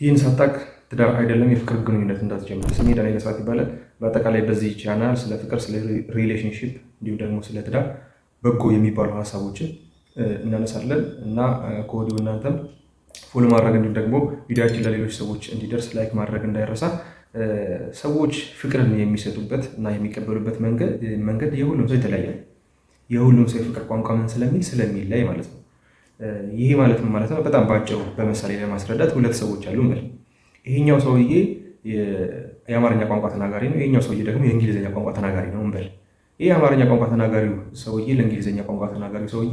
ይህን ሳታቅ ትዳር አይደለም የፍቅር ግንኙነት እንዳትጀምር። ስሜ ዳንኤል ስራት ይባላል። በአጠቃላይ በዚህ ቻናል ስለ ፍቅር፣ ስለ ሪሌሽንሽፕ እንዲሁም ደግሞ ስለ ትዳር በጎ የሚባሉ ሀሳቦችን እናነሳለን እና ከወዲሁ እናንተም ፎሎ ማድረግ እንዲሁም ደግሞ ቪዲዮችን ለሌሎች ሰዎች እንዲደርስ ላይክ ማድረግ እንዳይረሳ። ሰዎች ፍቅርን የሚሰጡበት እና የሚቀበሉበት መንገድ የሁሉም ሰው የተለያየ ነው። የሁሉም ሰው የፍቅር ቋንቋ ምን ስለሚለይ ማለት ነው። ይሄ ማለት ምን ማለት ነው? በጣም ባጭሩ በምሳሌ ለማስረዳት ሁለት ሰዎች አሉ እንበል። ይሄኛው ሰውዬ የአማርኛ ቋንቋ ተናጋሪ ነው፣ ይሄኛው ሰውዬ ደግሞ የእንግሊዝኛ ቋንቋ ተናጋሪ ነው እንበል። ይህ የአማርኛ ቋንቋ ተናጋሪው ሰውዬ ለእንግሊዝኛ ቋንቋ ተናጋሪው ሰውዬ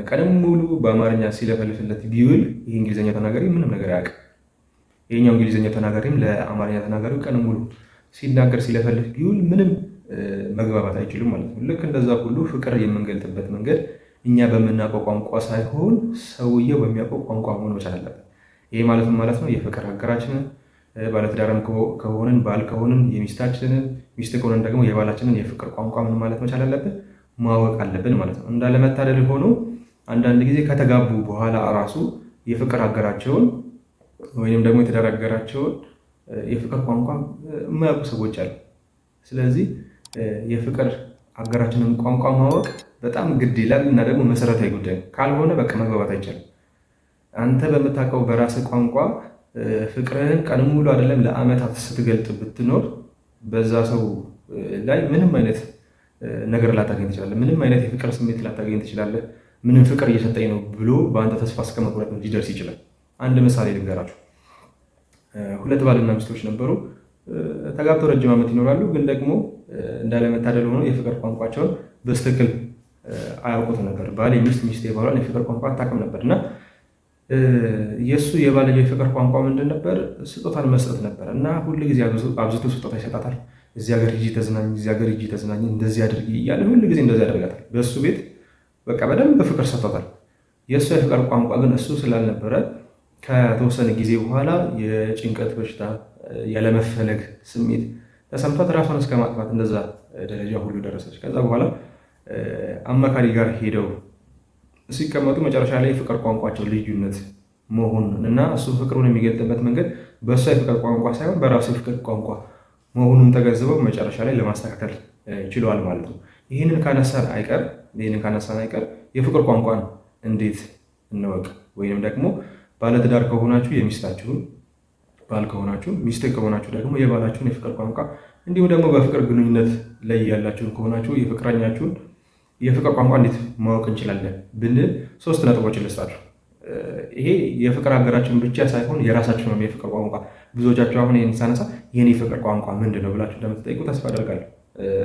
ቀደም ሙሉ በአማርኛ ሲለፈልፍለት ቢውል ይህ እንግሊዝኛ ተናጋሪ ምንም ነገር አያውቅም። ይሄኛው እንግሊዝኛ ተናጋሪም ለአማርኛ ተናጋሪው ቀደም ሙሉ ሲናገር ሲለፈልፍ ቢውል ምንም መግባባት አይችሉም ማለት ነው። ልክ እንደዛ ሁሉ ፍቅር የምንገልጥበት መንገድ እኛ በምናውቀው ቋንቋ ሳይሆን ሰውየው በሚያውቀው ቋንቋ መሆን መቻል አለበት። ይሄ ማለት ነው የፍቅር አጋራችንን ባለትዳርም ከሆንን ባል ከሆንን የሚስታችንን፣ ሚስት ከሆንን ደግሞ የባላችንን የፍቅር ቋንቋ ምን ማለት መቻል አለብን ማወቅ አለብን ማለት ነው። እንዳለመታደል ሆኖ አንዳንድ ጊዜ ከተጋቡ በኋላ ራሱ የፍቅር አጋራቸውን ወይም ደግሞ የትዳር አጋራቸውን የፍቅር ቋንቋ የማያውቁ ሰዎች አሉ። ስለዚህ የፍቅር አጋራችንን ቋንቋ ማወቅ በጣም ግድ ይላል እና ደግሞ መሰረታዊ ጉዳይ ነው። ካልሆነ በቃ መግባባት አይቻልም። አንተ በምታውቀው በራስህ ቋንቋ ፍቅርህን ቀን ሙሉ አይደለም ለአመታት ስትገልጥ ብትኖር በዛ ሰው ላይ ምንም አይነት ነገር ላታገኝ ትችላለህ። ምንም አይነት የፍቅር ስሜት ላታገኝ ትችላለህ። ምንም ፍቅር እየሰጠኝ ነው ብሎ በአንተ ተስፋ እስከ መቁረጥ ሊደርስ ይችላል። አንድ ምሳሌ ልንገራችሁ። ሁለት ባልና ሚስቶች ነበሩ። ተጋብተው ረጅም ዓመት ይኖራሉ። ግን ደግሞ እንዳለመታደል ሆኖ የፍቅር ቋንቋቸውን በስትክክል አያውቁት ነበር። ባል የሚስት፣ ሚስት የባሏን የፍቅር ቋንቋ አታውቅም ነበር እና የእሱ የባልየው የፍቅር ቋንቋ ምንድን ነበር? ስጦታን መስጠት ነበር እና ሁል ጊዜ አብዝቶ ስጦታ ይሰጣታል። እዚህ ሀገር ሂጂ ተዝናኝ፣ እዚህ ሀገር ሂጂ ተዝናኝ፣ እንደዚህ አድርጊ እያለ ሁል ጊዜ እንደዚህ ያደርጋታል። በእሱ ቤት በቃ በደንብ ፍቅር ሰጥቷታል። የእሱ የፍቅር ቋንቋ ግን እሱ ስላልነበረ ከተወሰነ ጊዜ በኋላ የጭንቀት በሽታ፣ ያለመፈለግ ስሜት ተሰምቷት ራሷን እስከ ማጥፋት እንደዛ ደረጃ ሁሉ ደረሰች። ከዛ በኋላ አማካሪ ጋር ሄደው ሲቀመጡ መጨረሻ ላይ የፍቅር ቋንቋቸው ልዩነት መሆኑን እና እሱ ፍቅሩን የሚገልጥበት መንገድ በእሷ የፍቅር ቋንቋ ሳይሆን በራሱ የፍቅር ቋንቋ መሆኑን ተገንዝበው መጨረሻ ላይ ለማስተካከል ችለዋል ማለት ነው። ይህንን ካነሳን አይቀር የፍቅር ቋንቋን እንዴት እንወቅ? ወይም ደግሞ ባለትዳር ከሆናችሁ የሚስታችሁን፣ ባል ከሆናችሁ ሚስት ከሆናችሁ ደግሞ የባላችሁን የፍቅር ቋንቋ እንዲሁም ደግሞ በፍቅር ግንኙነት ላይ ያላችሁን ከሆናችሁ የፍቅረኛችሁን የፍቅር ቋንቋ እንዴት ማወቅ እንችላለን ብንል 3 ነጥቦችን ልስጣችሁ። ይሄ የፍቅር አጋራችን ብቻ ሳይሆን የራሳችሁንም የፍቅር ቋንቋ ብዙዎቻችሁ አሁን ይህን ሳነሳ የኔ የፍቅር ቋንቋ ምንድን ነው ብላችሁ እንደምትጠይቁ ተስፋ አደርጋለሁ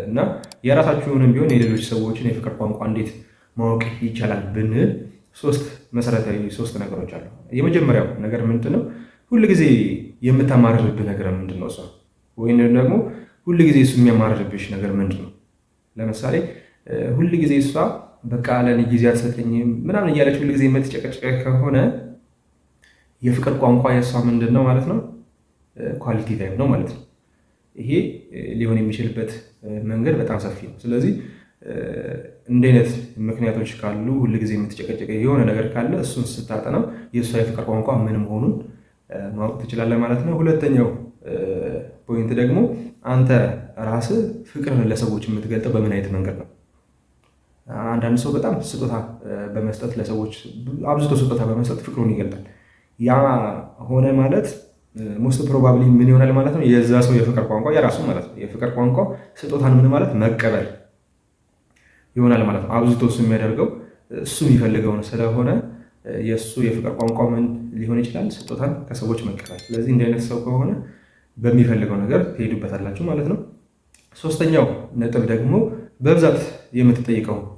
እና የራሳችሁንም ቢሆን የሌሎች ሰዎችን የፍቅር ቋንቋ እንዴት ማወቅ ይቻላል ብንል 3 መሰረታዊ ነገሮች አሉ። የመጀመሪያው ነገር ምንድን ነው? ሁልጊዜ የምታማርርብህ ነገር ምንድን ነው? እሷ ወይም ደግሞ ሁልጊዜ እሱ የሚያማርርብሽ ነገር ምንድን ነው? ለምሳሌ ሁልጊዜ እሷ በቃ ለኔ ጊዜ አትሰጠኝም ምናምን እያለች ሁልጊዜ የምትጨቀጭቀ ከሆነ የፍቅር ቋንቋ የእሷ ምንድን ነው ማለት ነው? ኳሊቲ ታይም ነው ማለት ነው። ይሄ ሊሆን የሚችልበት መንገድ በጣም ሰፊ ነው። ስለዚህ እንዲህ አይነት ምክንያቶች ካሉ ሁልጊዜ የምትጨቀጨቀ የሆነ ነገር ካለ እሱን ስታጠናው የእሷ የፍቅር ቋንቋ ምን መሆኑን ማወቅ ትችላለህ ማለት ነው። ሁለተኛው ፖይንት ደግሞ አንተ ራስህ ፍቅርን ለሰዎች የምትገልጠው በምን አይነት መንገድ ነው? አንዳንድ ሰው በጣም ስጦታ በመስጠት ለሰዎች አብዝቶ ስጦታ በመስጠት ፍቅሩን ይገልጣል። ያ ሆነ ማለት ሞስት ፕሮባብሊ ምን ይሆናል ማለት ነው? የዛ ሰው የፍቅር ቋንቋ የራሱ ማለት ነው። የፍቅር ቋንቋ ስጦታን ምን ማለት መቀበል ይሆናል ማለት ነው። አብዝቶ እሱ የሚያደርገው እሱ የሚፈልገውን ስለሆነ የእሱ የፍቅር ቋንቋ ምን ሊሆን ይችላል? ስጦታን ከሰዎች መቀበል። ስለዚህ እንዲህ አይነት ሰው ከሆነ በሚፈልገው ነገር ትሄዱበታላችሁ ማለት ነው። 3ኛው ነጥብ ደግሞ በብዛት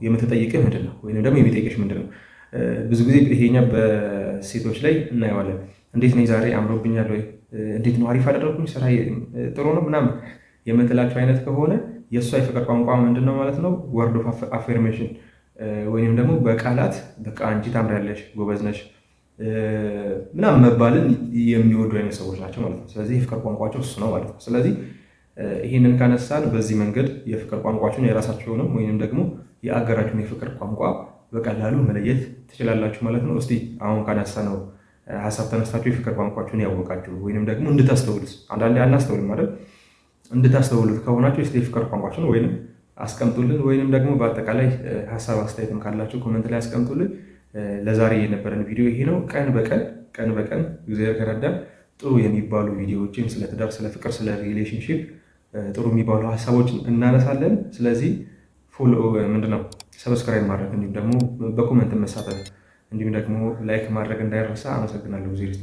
የምትጠይቅህ ምንድን ነው? ወይም ደግሞ የሚጠይቅሽ ምንድን ነው? ብዙ ጊዜ ይሄኛ በሴቶች ላይ እናየዋለን። እንዴት ነኝ ዛሬ አምሮብኛል ወይ? እንዴት ነው አሪፍ አደረግኩኝ? ስራ ጥሩ ነው ምናምን የምትላቸው አይነት ከሆነ የእሷ የፍቅር ቋንቋ ምንድን ነው ማለት ነው? ወርድ ኦፍ አፌርሜሽን ወይም ደግሞ በቃላት በቃ አንቺ ታምሪያለሽ፣ ጎበዝ ነሽ ምናምን መባልን የሚወዱ አይነት ሰዎች ናቸው ማለት ነው። ስለዚህ የፍቅር ቋንቋቸው እሱ ነው ማለት ነው። ስለዚህ ይህንን ካነሳን በዚህ መንገድ የፍቅር ቋንቋችሁን የራሳችሁንም ወይም ደግሞ የአጋራችሁን የፍቅር ቋንቋ በቀላሉ መለየት ትችላላችሁ ማለት ነው። እስቲ አሁን ካነሳነው ሀሳብ ተነስታችሁ የፍቅር ቋንቋችሁን ያወቃችሁ ወይንም ደግሞ እንድታስተውሉት አንዳንዴ አናስተውልም ማለት እንድታስተውሉት ከሆናችሁ እስቲ የፍቅር ቋንቋችሁን ወይንም አስቀምጡልን፣ ወይንም ደግሞ በአጠቃላይ ሀሳብ አስተያየትም ካላችሁ ኮመንት ላይ አስቀምጡልን። ለዛሬ የነበረን ቪዲዮ ይሄ ነው። ቀን በቀን እግዚአብሔር ከረዳን ጥሩ የሚባሉ ቪዲዮዎችን ስለ ትዳር፣ ስለ ፍቅር፣ ስለ ሪሌሽንሺፕ ጥሩ የሚባሉ ሀሳቦችን እናነሳለን። ስለዚህ ፎሎ ምንድነው ሰብስክራይብ ማድረግ እንዲሁም ደግሞ በኮመንት መሳተፍ እንዲሁም ደግሞ ላይክ ማድረግ እንዳይረሳ። አመሰግናለሁ። ጊዜ